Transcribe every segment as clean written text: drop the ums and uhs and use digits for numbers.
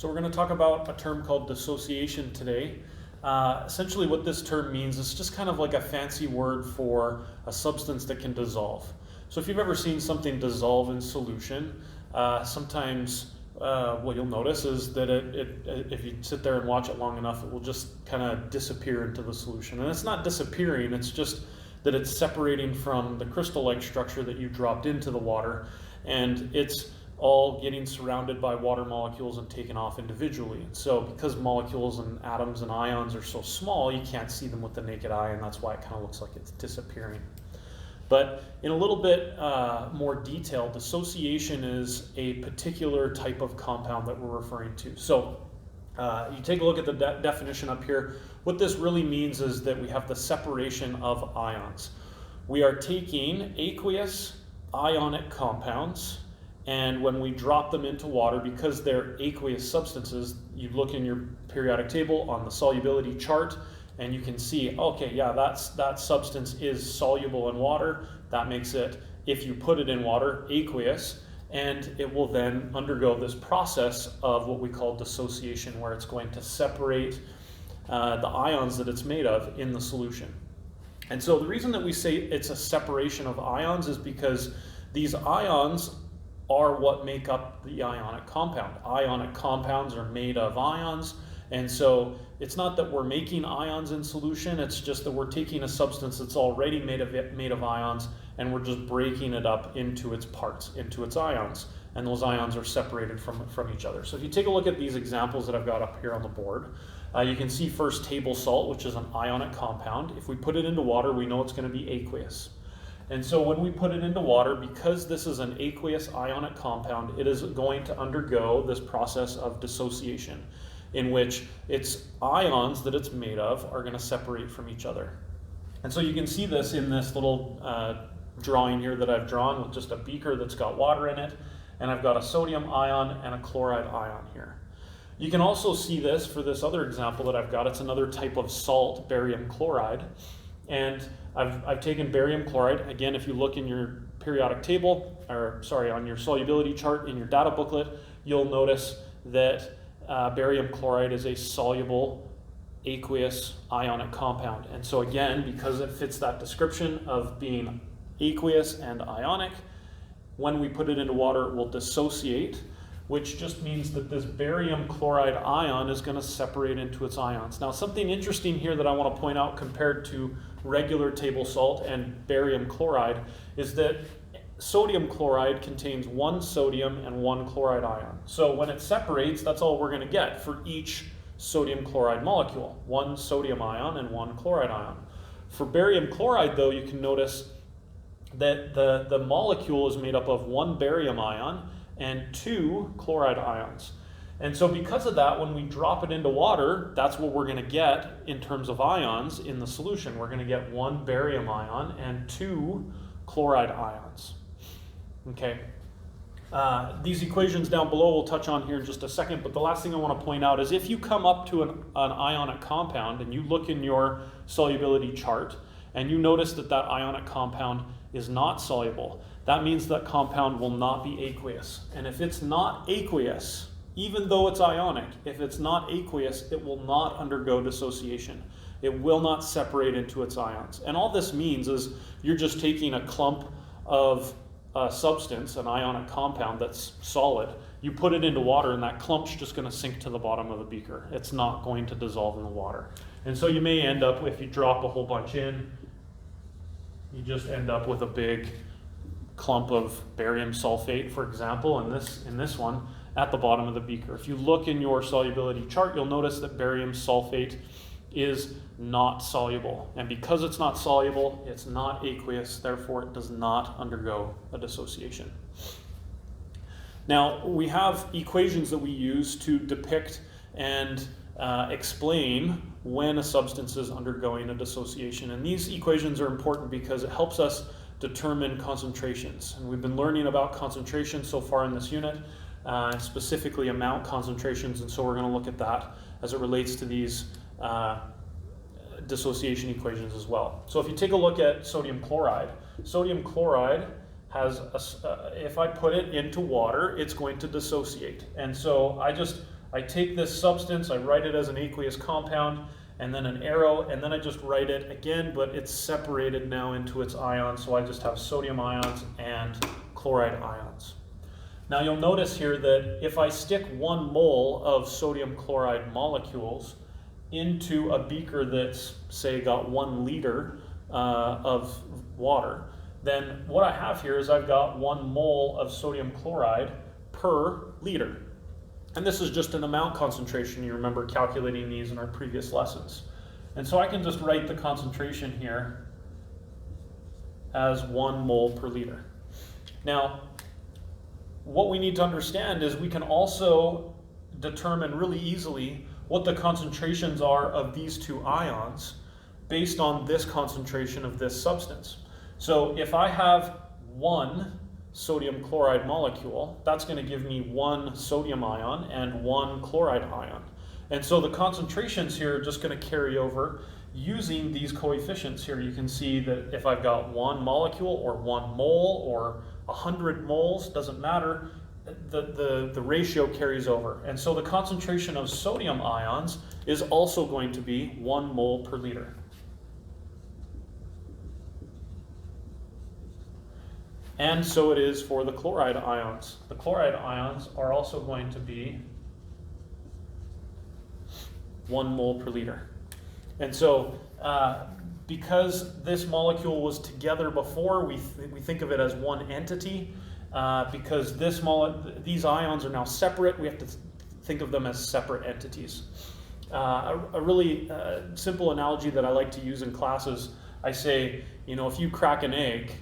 So we're going to talk about a term called dissociation today. Essentially what this term means is just kind of like a fancy word for a substance that can dissolve. So if you've ever seen something dissolve in solution, sometimes what you'll notice is that if you sit there and watch it long enough, it will just kind of disappear into the solution. And it's not disappearing, it's just that it's separating from the crystal-like structure that you dropped into the water, and it's all getting surrounded by water molecules and taken off individually. And so because molecules and atoms and ions are so small, you can't see them with the naked eye, and that's why it kind of looks like it's disappearing. But in a little bit more detail, dissociation is a particular type of compound that we're referring to. So you take a look at the definition up here. What this really means is that we have the separation of ions. We are taking aqueous ionic compounds, and when we drop them into water, because they're aqueous substances, you look in your periodic table on the solubility chart, and you can see, okay, yeah, that substance is soluble in water. That makes it, if you put it in water, aqueous, and it will then undergo this process of what we call dissociation, where it's going to separate the ions that it's made of in the solution. And so the reason that we say it's a separation of ions is because these ions are what make up the ionic compound. Ionic compounds are made of ions, and so it's not that we're making ions in solution, it's just that we're taking a substance that's already made of ions, and we're just breaking it up into its parts, into its ions, and those ions are separated from each other. So if you take a look at these examples that I've got up here on the board, you can see first table salt, which is an ionic compound. If we put it into water, we know it's going to be aqueous. And so when we put it into water, because this is an aqueous ionic compound, it is going to undergo this process of dissociation, in which its ions that it's made of are going to separate from each other. And so you can see this in this little drawing here that I've drawn with just a beaker that's got water in it, and I've got a sodium ion and a chloride ion here. You can also see this for this other example that I've got. It's another type of salt, barium chloride. And I've taken barium chloride. Again, if you look in your periodic table, on your solubility chart in your data booklet, you'll notice that barium chloride is a soluble aqueous ionic compound. And so again, because it fits that description of being aqueous and ionic, when we put it into water, it will dissociate, which just means that this barium chloride ion is going to separate into its ions. Now, something interesting here that I want to point out compared to regular table salt and barium chloride is that sodium chloride contains one sodium and one chloride ion. So when it separates, that's all we're going to get for each sodium chloride molecule, one sodium ion and one chloride ion. For barium chloride, though, you can notice that the molecule is made up of one barium ion and two chloride ions. And so because of that, when we drop it into water, that's what we're going to get in terms of ions in the solution. We're going to get one barium ion and two chloride ions. Okay. These equations down below we'll touch on here in just a second, but the last thing I want to point out is if you come up to an ionic compound and you look in your solubility chart and you notice that ionic compound is not soluble, that means that compound will not be aqueous. And if it's not aqueous, even though it's ionic, if it's not aqueous, it will not undergo dissociation. It will not separate into its ions. And all this means is you're just taking a clump of a substance, an ionic compound that's solid, you put it into water, and that clump's just going to sink to the bottom of the beaker. It's not going to dissolve in the water. And so you may end up, if you drop a whole bunch in, you just end up with a big clump of barium sulfate, for example, in this one, at the bottom of the beaker. If you look in your solubility chart, you'll notice that barium sulfate is not soluble. And because it's not soluble, it's not aqueous, therefore it does not undergo a dissociation. Now, we have equations that we use to depict and explain when a substance is undergoing a dissociation. And these equations are important because it helps us determine concentrations. And we've been learning about concentration so far in this unit, specifically amount concentrations, and so we're going to look at that as it relates to these dissociation equations as well. So if you take a look at sodium chloride has, if I put it into water, it's going to dissociate. And so I take this substance, I write it as an aqueous compound, and then an arrow, and then I just write it again, but it's separated now into its ions, so I just have sodium ions and chloride ions. Now you'll notice here that if I stick 1 mole of sodium chloride molecules into a beaker that's, say, got 1 liter of water, then what I have here is I've got 1 mole of sodium chloride per liter. And this is just an amount concentration. You remember calculating these in our previous lessons. And so I can just write the concentration here as 1 mole per liter. Now, what we need to understand is we can also determine really easily what the concentrations are of these 2 ions based on this concentration of this substance. So if I have 1 sodium chloride molecule, that's going to give me 1 sodium ion and 1 chloride ion. And so the concentrations here are just going to carry over using these coefficients here. You can see that if I've got 1 molecule or 1 mole or 100 moles, doesn't matter, the ratio carries over. And so the concentration of sodium ions is also going to be 1 mole per liter. And so it is for the chloride ions. The chloride ions are also going to be 1 mole per liter. And so because this molecule was together before, we think of it as one entity. Because these ions are now separate, we have to think of them as separate entities. A really simple analogy that I like to use in classes, I say, if you crack an egg,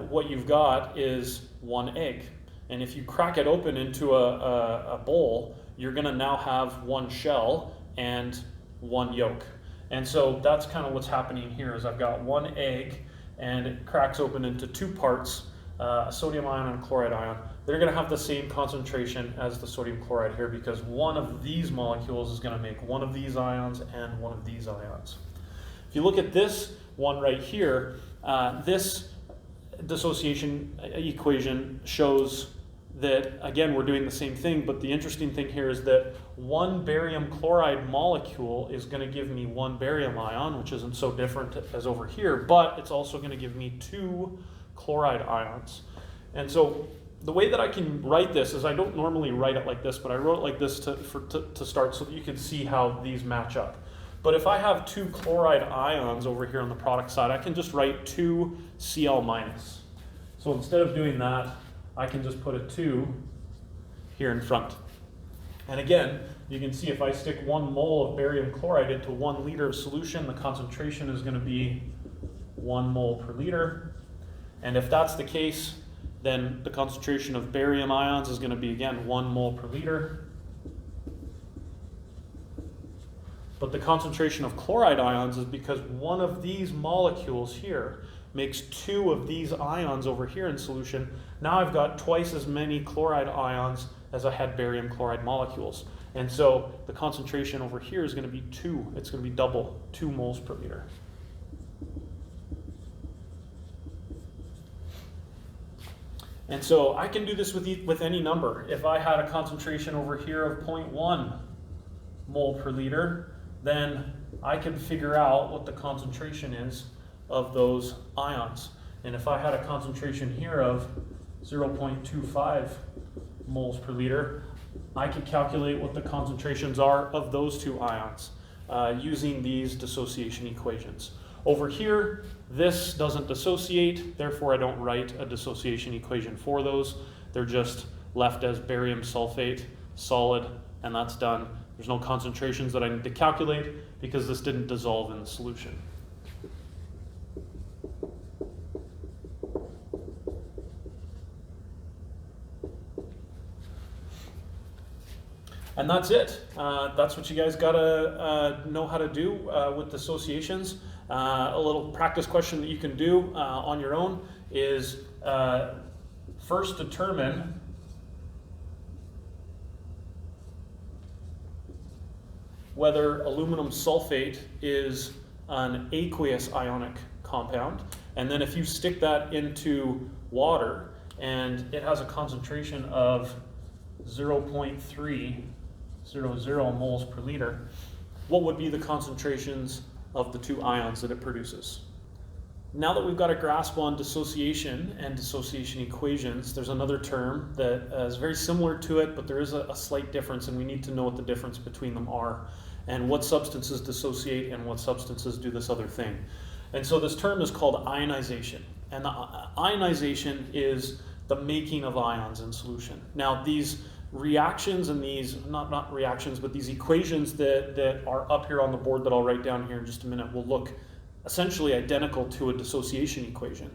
what you've got is 1 egg. And if you crack it open into a bowl, you're going to now have 1 shell and 1 yolk. And so that's kind of what's happening here is I've got 1 egg and it cracks open into 2 parts, a sodium ion and a chloride ion. They're going to have the same concentration as the sodium chloride here because one of these molecules is going to make one of these ions and one of these ions. If you look at this one right here, this dissociation equation shows that, again, we're doing the same thing, but the interesting thing here is that 1 barium chloride molecule is going to give me 1 barium ion, which isn't so different as over here, but it's also going to give me 2 chloride ions. And so the way that I can write this is I don't normally write it like this, but I wrote it like this to start so that you can see how these match up. But if I have 2 chloride ions over here on the product side, I can just write 2 Cl minus. So instead of doing that, I can just put a 2 here in front. And again, you can see if I stick 1 mole of barium chloride into 1 liter of solution, the concentration is going to be 1 mole per liter. And if that's the case, then the concentration of barium ions is going to be, again, 1 mole per liter. But the concentration of chloride ions is because one of these molecules here makes 2 of these ions over here in solution. Now I've got twice as many chloride ions as I had barium chloride molecules. And so the concentration over here is going to be 2. It's going to be double, 2 moles per liter. And so I can do this with any number. If I had a concentration over here of 0.1 mole per liter, then I can figure out what the concentration is of those ions. And if I had a concentration here of 0.25 moles per liter, I could calculate what the concentrations are of those 2 ions using these dissociation equations. Over here, this doesn't dissociate, therefore I don't write a dissociation equation for those. They're just left as barium sulfate, solid, and that's done. There's no concentrations that I need to calculate because this didn't dissolve in the solution. And that's it. That's what you guys gotta know how to do with dissociations. A little practice question that you can do on your own is first determine whether aluminum sulfate is an aqueous ionic compound. And then if you stick that into water and it has a concentration of 0.3 0.00 moles per liter, what would be the concentrations of the two ions that it produces? Now that we've got a grasp on dissociation and dissociation equations, there's another term that is very similar to it, but there is a slight difference, and we need to know what the difference between them are, and what substances dissociate and what substances do this other thing. And so this term is called ionization, and the ionization is the making of ions in solution. Now these reactions and these, not reactions, but these equations that are up here on the board that I'll write down here in just a minute will look essentially identical to a dissociation equation.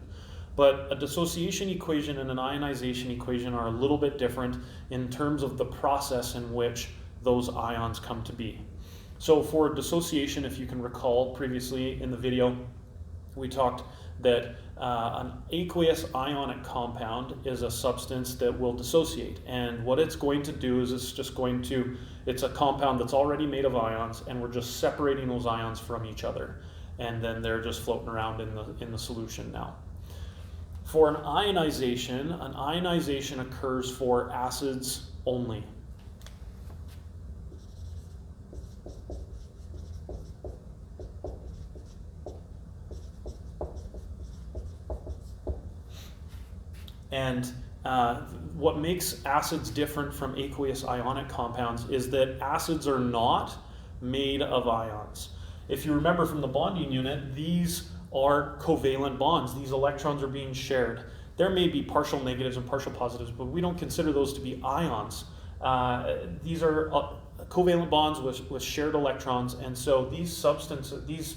But a dissociation equation and an ionization equation are a little bit different in terms of the process in which those ions come to be. So for dissociation, if you can recall previously in the video, we talked that an aqueous ionic compound is a substance that will dissociate. And what it's going to do is it's a compound that's already made of ions, and we're just separating those ions from each other. And then they're just floating around in the solution now. For an ionization occurs for acids only. And what makes acids different from aqueous ionic compounds is that acids are not made of ions. If you remember from the bonding unit, these are covalent bonds. These electrons are being shared. There may be partial negatives and partial positives, but we don't consider those to be ions. These are covalent bonds with shared electrons, and so these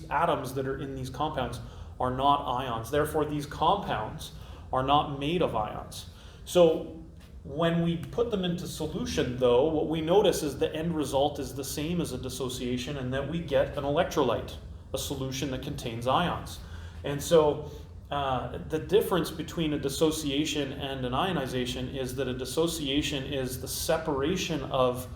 atoms that are in these compounds are not ions. Therefore, these compounds are not made of ions. So when we put them into solution, though, what we notice is the end result is the same as a dissociation, and that we get an electrolyte, a solution that contains ions. And so the difference between a dissociation and an ionization is that a dissociation is the separation of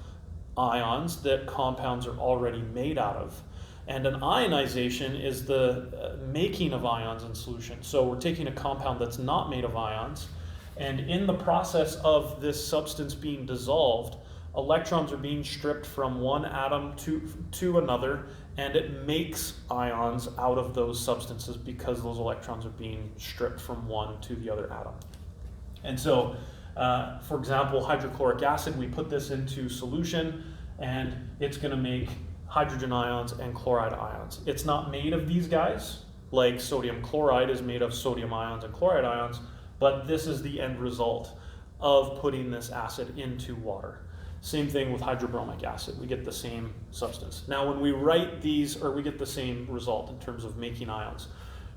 ions that compounds are already made out of. And an ionization is the making of ions in solution. So we're taking a compound that's not made of ions, and in the process of this substance being dissolved, electrons are being stripped from one atom to another, and it makes ions out of those substances because those electrons are being stripped from one to the other atom. And so, for example, hydrochloric acid, we put this into solution, and it's going to make hydrogen ions and chloride ions. It's not made of these guys, like sodium chloride is made of sodium ions and chloride ions, but this is the end result of putting this acid into water. Same thing with hydrobromic acid. We get the same substance. Now, when we write these, or we get the same result in terms of making ions.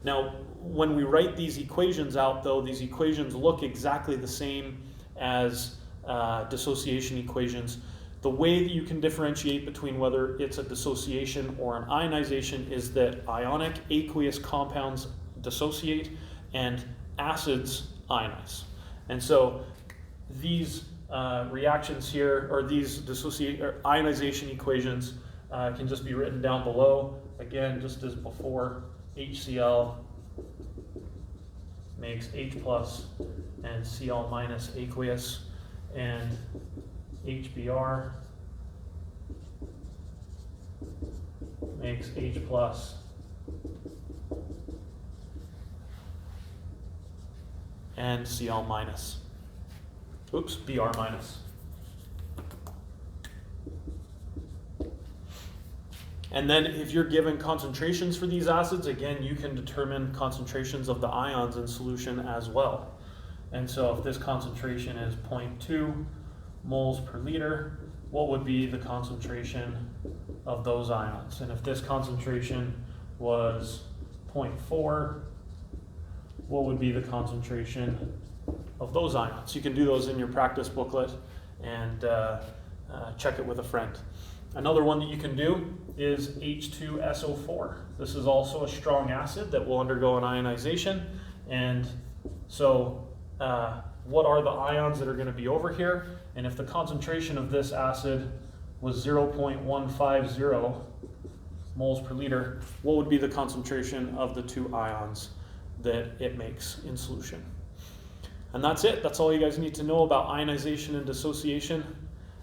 Now, when we write these equations out, though, these equations look exactly the same as dissociation equations. The way that you can differentiate between whether it's a dissociation or an ionization is that ionic aqueous compounds dissociate and acids ionize. And so these reactions here, or these ionization equations can just be written down below. Again, just as before, HCl makes H plus and Cl minus aqueous, and HBr makes H plus and Cl minus. Oops, Br minus. And then if you're given concentrations for these acids, again, you can determine concentrations of the ions in solution as well. And so if this concentration is 0.2 moles per liter, what would be the concentration of those ions? And if this concentration was 0.4, what would be the concentration of those ions? You can do those in your practice booklet and check it with a friend. Another one that you can do is H2SO4. This is also a strong acid that will undergo an ionization. And so what are the ions that are going to be over here? And if the concentration of this acid was 0.150 moles per liter, what would be the concentration of the two ions that it makes in solution? And that's it. That's all you guys need to know about ionization and dissociation.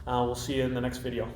We'll see you in the next video.